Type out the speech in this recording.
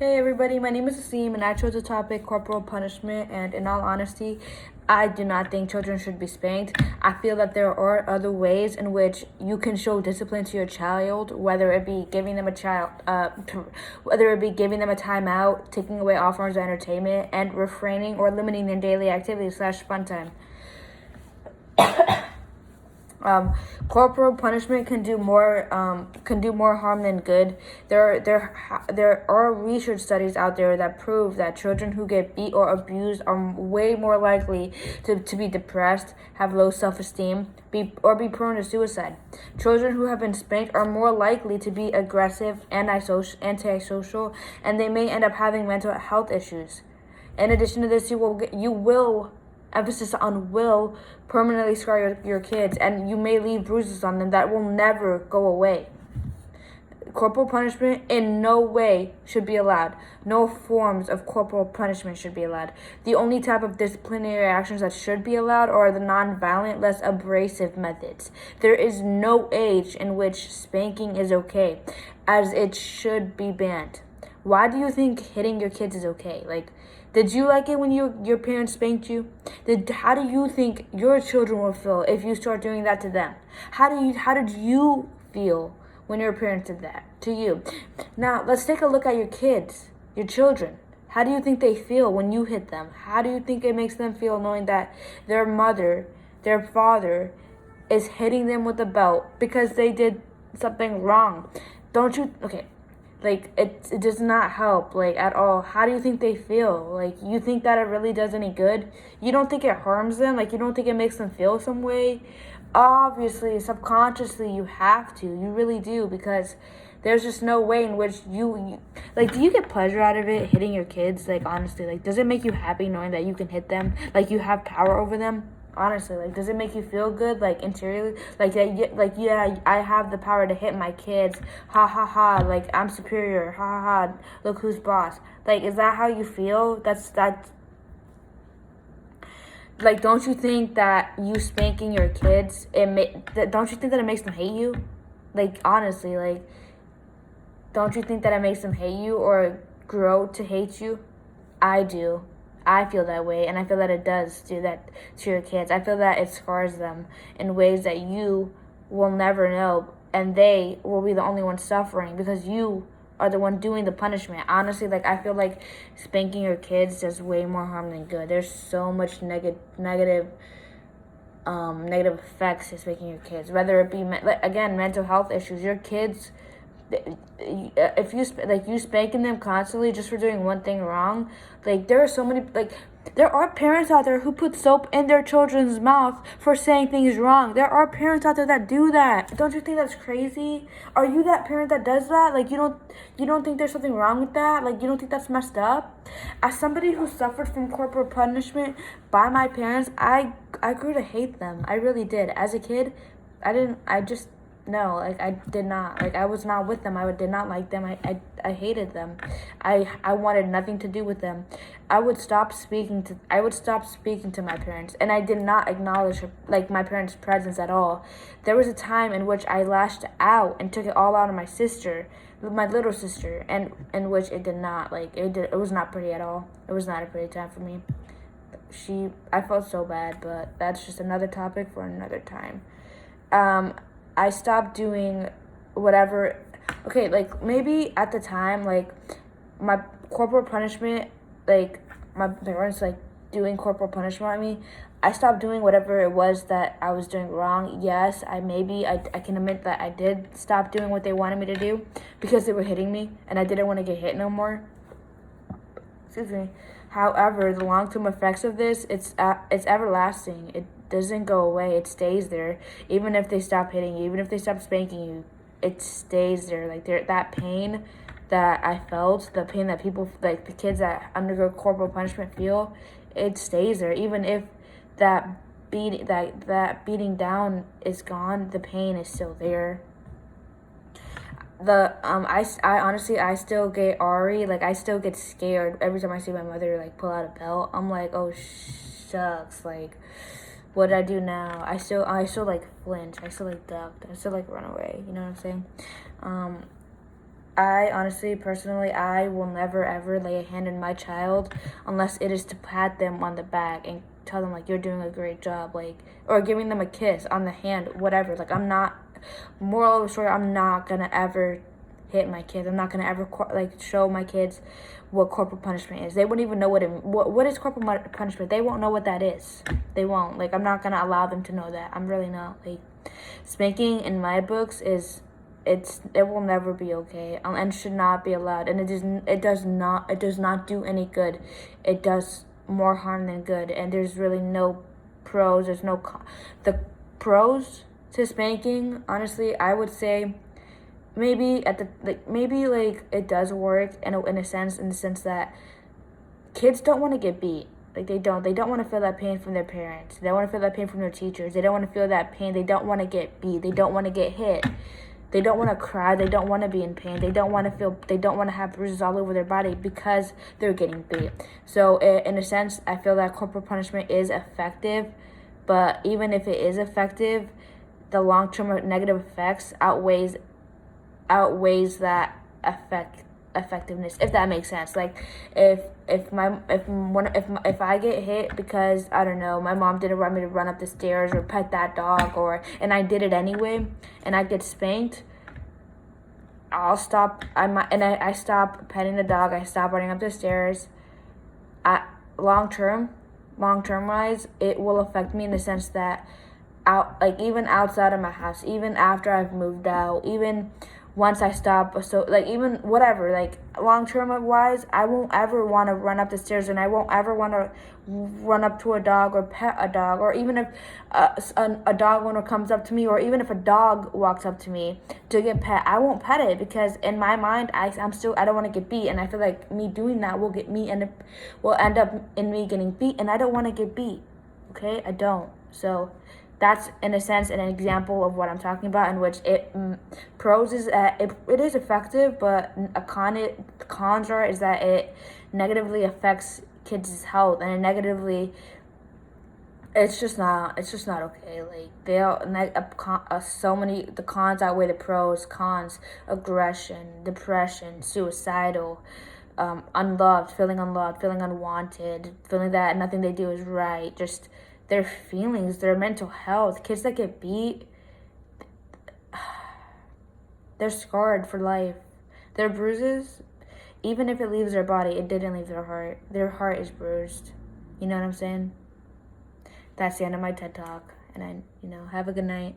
Hey everybody, my name is Asim and I chose the topic corporal punishment, and in all honesty, I do not think children should be spanked. I feel that there are other ways in which you can show discipline to your child, whether it be giving them a timeout, taking away all forms of entertainment, and refraining or limiting their daily activities / fun time. Corporal punishment can do more harm than good. There are research studies out there that prove that children who get beat or abused are way more likely to be depressed, have low self-esteem, be prone to suicide. Children who have been spanked are more likely to be aggressive, antisocial, and they may end up having mental health issues. In addition to this, you will emphasis on will permanently scar your kids, and you may leave bruises on them that will never go away. Corporal punishment in no way should be allowed. No forms of corporal punishment should be allowed. The only type of disciplinary actions that should be allowed are the non-violent, less abrasive methods. There is no age in which spanking is okay, as it should be banned. Why do you think hitting your kids is okay? Did you like it when your parents spanked you? How do you think your children will feel if you start doing that to them? How did you feel when your parents did that to you? Now, let's take a look at your kids, your children. How do you think they feel when you hit them? How do you think it makes them feel knowing that their mother, their father, is hitting them with a belt because they did something wrong? It does not help, at all. How do you think they feel? You think that it really does any good? You don't think it harms them? You don't think it makes them feel some way? Obviously, subconsciously, you have to. You really do, because there's just no way in which do you get pleasure out of it, hitting your kids? Honestly, does it make you happy knowing that you can hit them? You have power over them? Honestly, does it make you feel good, interiorly? Yeah, I have the power to hit my kids. Ha ha ha, I'm superior. Ha ha ha, look who's boss. Is that how you feel? That's don't you think that you spanking your kids, don't you think that it makes them hate you? Honestly, don't you think that it makes them hate you or grow to hate you? I do. I feel that way, and I feel that it does do that to your kids. I feel that it scars them in ways that you will never know, and they will be the only ones suffering because you are the one doing the punishment. Honestly, I feel like spanking your kids does way more harm than good. There's so much negative effects to spanking your kids, whether it be mental health issues. Your kids, if you spanking them constantly just for doing one thing wrong, there are so many there are parents out there who put soap in their children's mouth for saying things wrong. There are parents out there that do that. Don't you think that's crazy? Are you that parent that does that? You don't think there's something wrong with that? You don't think that's messed up? As somebody who suffered from corporal punishment by my parents, I grew to hate them. I really did. As a kid, I did not. I was not with them. I did not like them. I hated them. I wanted nothing to do with them. I would stop speaking to my parents, and I did not acknowledge my parents' presence at all. There was a time in which I lashed out and took it all out on my sister, my little sister, and in which it did not it was not pretty at all. It was not a pretty time for me. I felt so bad, but that's just another topic for another time. I stopped doing whatever. Okay, maybe at the time, my corporal punishment, my parents doing corporal punishment on me, I stopped doing whatever it was that I was doing wrong. Yes, I can admit that I did stop doing what they wanted me to do because they were hitting me, and I didn't want to get hit no more. Excuse me. However, the long-term effects of this, it's everlasting. It doesn't go away. It stays there. Even if they stop hitting you, even if they stop spanking you, it stays there. That pain that I felt, the pain that people, the kids that undergo corporal punishment feel, it stays there. Even if that beating down is gone, the pain is still there. I honestly, I still get I still get scared every time I see my mother pull out a belt. I'm like, oh shucks, what did I do now? I still flinch. I still duck. I still run away. You know what I'm saying? I honestly, personally, I will never ever lay a hand on my child unless it is to pat them on the back and tell them like you're doing a great job, like, or giving them a kiss on the hand, whatever. Like, I'm not, moral of the story, I'm not gonna ever hit my kids. I'm not gonna ever like show my kids what corporal punishment is. They wouldn't even know what is corporal punishment. They won't know what that is. They won't. Like, I'm not gonna allow them to know that. I'm really not. Like, spanking in my books is, it will never be okay, and should not be allowed, and it does not do any good. It does more harm than good, and there's really no pros. There's no the pros to spanking. Honestly, I would say maybe maybe it does work in a sense, in the sense that kids don't want to get beat. Like, they don't want to feel that pain from their parents. They don't want to feel that pain from their teachers. They don't want to feel that pain. They don't want to get beat. They don't want to get hit. They don't want to cry. They don't want to be in pain. They don't want to have bruises all over their body because they're getting beat. So in a sense, I feel that corporal punishment is effective, but even if it is effective, the long-term negative effects outweighs that effectiveness, if that makes sense. Like, if I get hit because, I don't know, my mom didn't want me to run up the stairs or pet that dog, and I did it anyway, and I get spanked, I'll stop. I stop petting the dog. I stop running up the stairs. Long term wise, it will affect me in the sense that even outside of my house, even after I've moved out, even once I stop, so like, even whatever, like, long term wise, I won't ever want to run up the stairs, and I won't ever want to run up to a dog or pet a dog, or even if a dog owner comes up to me, or even if a dog walks up to me to get pet, I won't pet it, because in my mind, I don't want to get beat, and I feel like me doing that will end up in me getting beat, and I don't want to get beat. Okay, I don't. So that's, in a sense, an example of what I'm talking about, in which pros is that it is effective, but cons is that it negatively affects kids' health, and it's just not okay. Like, the cons outweigh the pros. Cons: aggression, depression, suicidal, unloved, feeling unwanted, feeling that nothing they do is right, just their feelings, their mental health. Kids that get beat, they're scarred for life. Their bruises, even if it leaves their body, it didn't leave their heart. Their heart is bruised. You know what I'm saying? That's the end of my TED Talk. And have a good night.